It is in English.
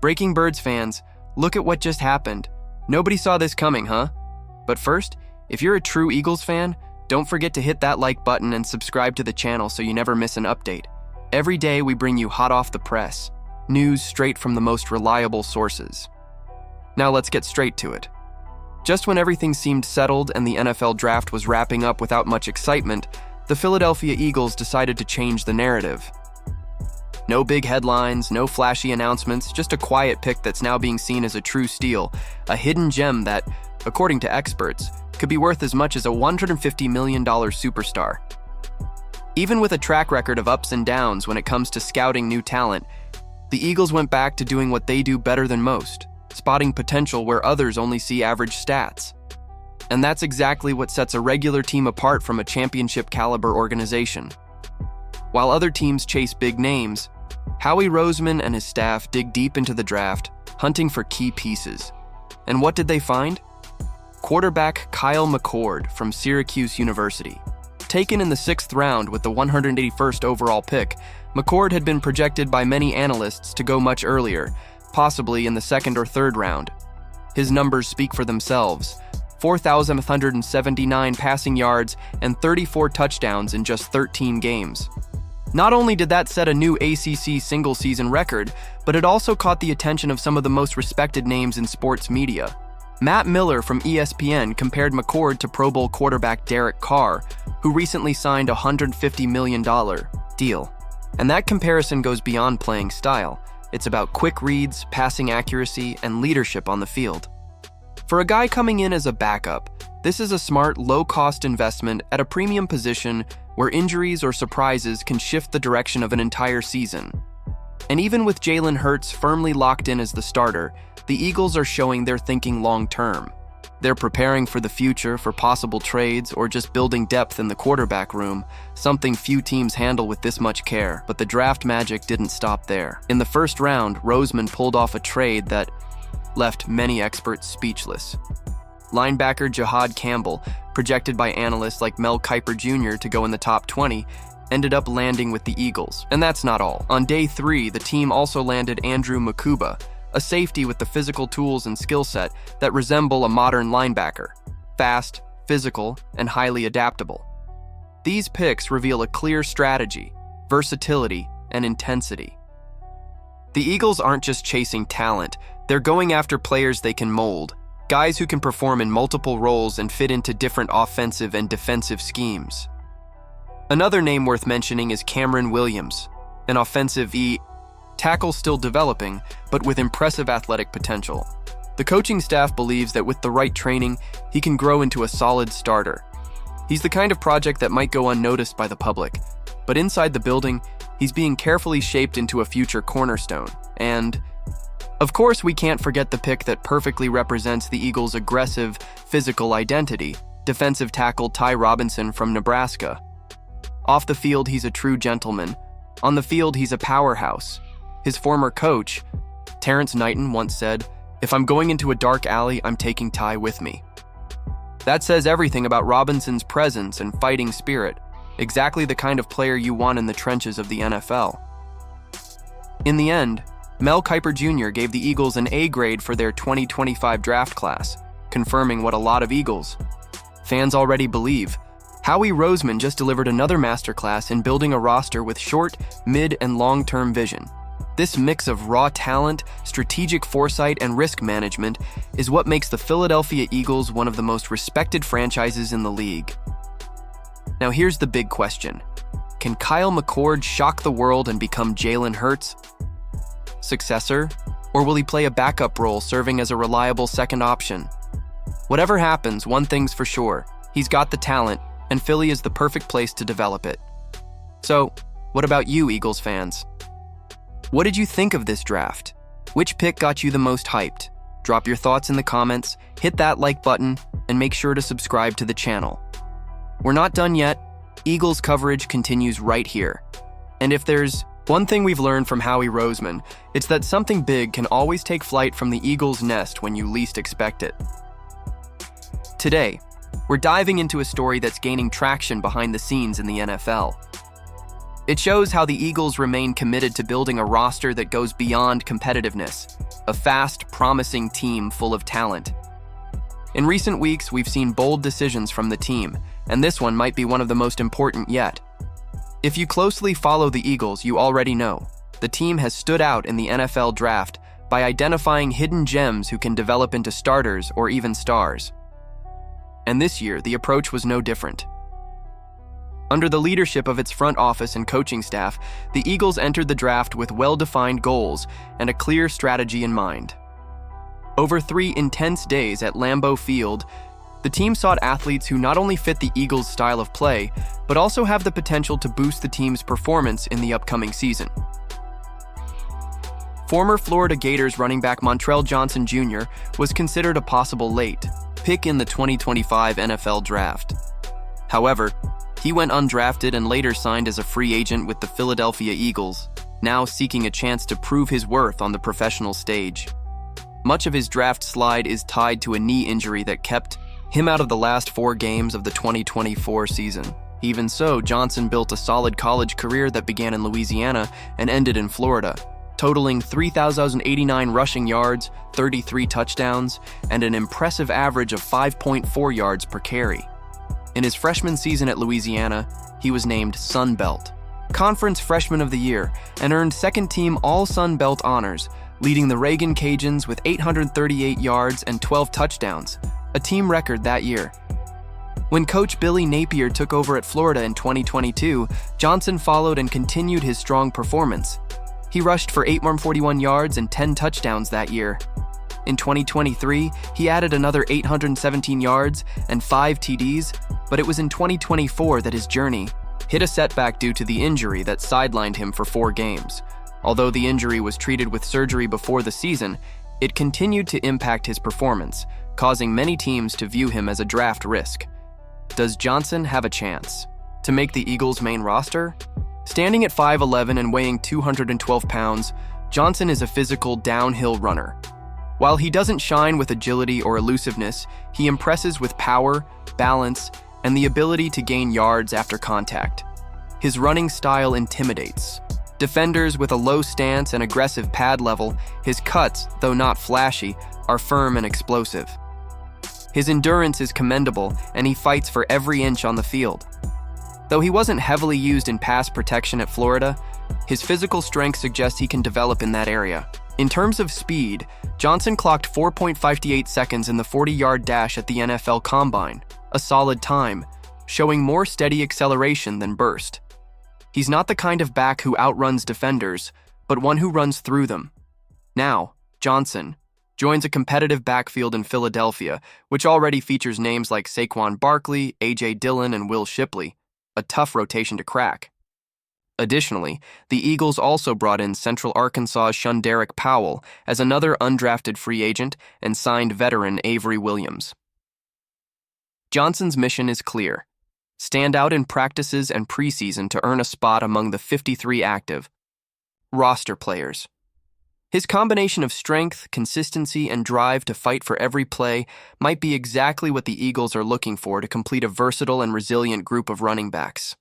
Breaking Birds fans, look at what just happened. Nobody saw this coming, huh? But first, if you're a true Eagles fan, don't forget to hit that like button and subscribe to the channel so you never miss an update. Every day we bring you hot off the press, news straight from the most reliable sources. Now let's get straight to it. Just when everything seemed settled and the NFL draft was wrapping up without much excitement, the Philadelphia Eagles decided to change the narrative. No big headlines, no flashy announcements, just a quiet pick that's now being seen as a true steal, a hidden gem that, according to experts, could be worth as much as a $150 million superstar. Even with a track record of ups and downs when it comes to scouting new talent, the Eagles went back to doing what they do better than most, spotting potential where others only see average stats. And that's exactly what sets a regular team apart from a championship-caliber organization. While other teams chase big names, Howie Roseman and his staff dig deep into the draft, hunting for key pieces. And what did they find? Quarterback Kyle McCord from Syracuse University. Taken in the 6th round with the 181st overall pick, McCord had been projected by many analysts to go much earlier, possibly in the 2nd or 3rd round. His numbers speak for themselves: 4,179 passing yards and 34 touchdowns in just 13 games. Not only did that set a new ACC single-season record, but it also caught the attention of some of the most respected names in sports media. Matt Miller from ESPN compared McCord to Pro Bowl quarterback Derek Carr, who recently signed a $150 million deal. And that comparison goes beyond playing style. It's about quick reads, passing accuracy, and leadership on the field. For a guy coming in as a backup, this is a smart, low-cost investment at a premium position where injuries or surprises can shift the direction of an entire season. And even with Jalen Hurts firmly locked in as the starter, the Eagles are showing they're thinking long-term. They're preparing for the future, for possible trades, or just building depth in the quarterback room, something few teams handle with this much care. But the draft magic didn't stop there. In the 1st round, Roseman pulled off a trade that left many experts speechless. Linebacker Jahad Campbell, projected by analysts like Mel Kiper Jr. to go in the top 20, ended up landing with the Eagles. And that's not all. On day 3, the team also landed Andrew Mukuba, a safety with the physical tools and skill set that resemble a modern linebacker: fast, physical, and highly adaptable. These picks reveal a clear strategy, versatility, and intensity. The Eagles aren't just chasing talent, they're going after players they can mold, guys who can perform in multiple roles and fit into different offensive and defensive schemes. Another name worth mentioning is Cameron Williams, an offensive tackle still developing, but with impressive athletic potential. The coaching staff believes that with the right training, he can grow into a solid starter. He's the kind of project that might go unnoticed by the public, but inside the building, he's being carefully shaped into a future cornerstone. And, of course, we can't forget the pick that perfectly represents the Eagles' aggressive, physical identity: defensive tackle Ty Robinson from Nebraska. Off the field, he's a true gentleman. On the field, he's a powerhouse. His former coach, Terrence Knighton, once said, "If I'm going into a dark alley, I'm taking Ty with me." That says everything about Robinson's presence and fighting spirit, exactly the kind of player you want in the trenches of the NFL. In the end, Mel Kiper Jr. gave the Eagles an A grade for their 2025 draft class, confirming what a lot of Eagles fans already believe. Howie Roseman just delivered another masterclass in building a roster with short, mid, and long-term vision. This mix of raw talent, strategic foresight, and risk management is what makes the Philadelphia Eagles one of the most respected franchises in the league. Now here's the big question. Can Kyle McCord shock the world and become Jalen Hurts' successor? Or will he play a backup role serving as a reliable second option? Whatever happens, one thing's for sure. He's got the talent, and Philly is the perfect place to develop it. So, what about you, Eagles fans? What did you think of this draft? Which pick got you the most hyped? Drop your thoughts in the comments, hit that like button, and make sure to subscribe to the channel. We're not done yet. Eagles coverage continues right here. And if there's one thing we've learned from Howie Roseman, it's that something big can always take flight from the Eagles' nest when you least expect it. Today, we're diving into a story that's gaining traction behind the scenes in the NFL. It shows how the Eagles remain committed to building a roster that goes beyond competitiveness. a fast, promising team full of talent. In recent weeks, we've seen bold decisions from the team, and this one might be one of the most important yet. If you closely follow the Eagles, you already know the team has stood out in the NFL draft by identifying hidden gems who can develop into starters or even stars. And this year, the approach was no different. Under the leadership of its front office and coaching staff, the Eagles entered the draft with well-defined goals and a clear strategy in mind. Over 3 intense days at Lambeau Field, the team sought athletes who not only fit the Eagles' style of play, but also have the potential to boost the team's performance in the upcoming season. Former Florida Gators running back Montrell Johnson Jr. was considered a possible late pick in the 2025 NFL Draft. However, he went undrafted and later signed as a free agent with the Philadelphia Eagles, now seeking a chance to prove his worth on the professional stage. Much of his draft slide is tied to a knee injury that kept him out of the last 4 games of the 2024 season. Even so, Johnson built a solid college career that began in Louisiana and ended in Florida, totaling 3,089 rushing yards, 33 touchdowns, and an impressive average of 5.4 yards per carry. In his freshman season at Louisiana, he was named Sun Belt Conference Freshman of the Year and earned second-team All-Sun Belt honors, leading the Reagan Cajuns with 838 yards and 12 touchdowns, a team record that year. When coach Billy Napier took over at Florida in 2022, Johnson followed and continued his strong performance. He rushed for 841 yards and 10 touchdowns that year. In 2023, he added another 817 yards and 5 TDs, but it was in 2024 that his journey hit a setback due to the injury that sidelined him for 4 games. Although the injury was treated with surgery before the season, it continued to impact his performance, causing many teams to view him as a draft risk. Does Johnson have a chance to make the Eagles' main roster? Standing at 5'11" and weighing 212 pounds, Johnson is a physical downhill runner. While he doesn't shine with agility or elusiveness, he impresses with power, balance, and the ability to gain yards after contact. His running style intimidates defenders with a low stance and aggressive pad level. His cuts, though not flashy, are firm and explosive. His endurance is commendable, and he fights for every inch on the field. Though he wasn't heavily used in pass protection at Florida, his physical strength suggests he can develop in that area. In terms of speed, Johnson clocked 4.58 seconds in the 40-yard dash at the NFL Combine, a solid time, showing more steady acceleration than burst. He's not the kind of back who outruns defenders, but one who runs through them. Now, Johnson joins a competitive backfield in Philadelphia, which already features names like Saquon Barkley, A.J. Dillon, and Will Shipley, a tough rotation to crack. Additionally, the Eagles also brought in Central Arkansas's Shunderick Powell as another undrafted free agent and signed veteran Avery Williams. Johnson's mission is clear: stand out in practices and preseason to earn a spot among the 53 active roster players. His combination of strength, consistency, and drive to fight for every play might be exactly what the Eagles are looking for to complete a versatile and resilient group of running backs.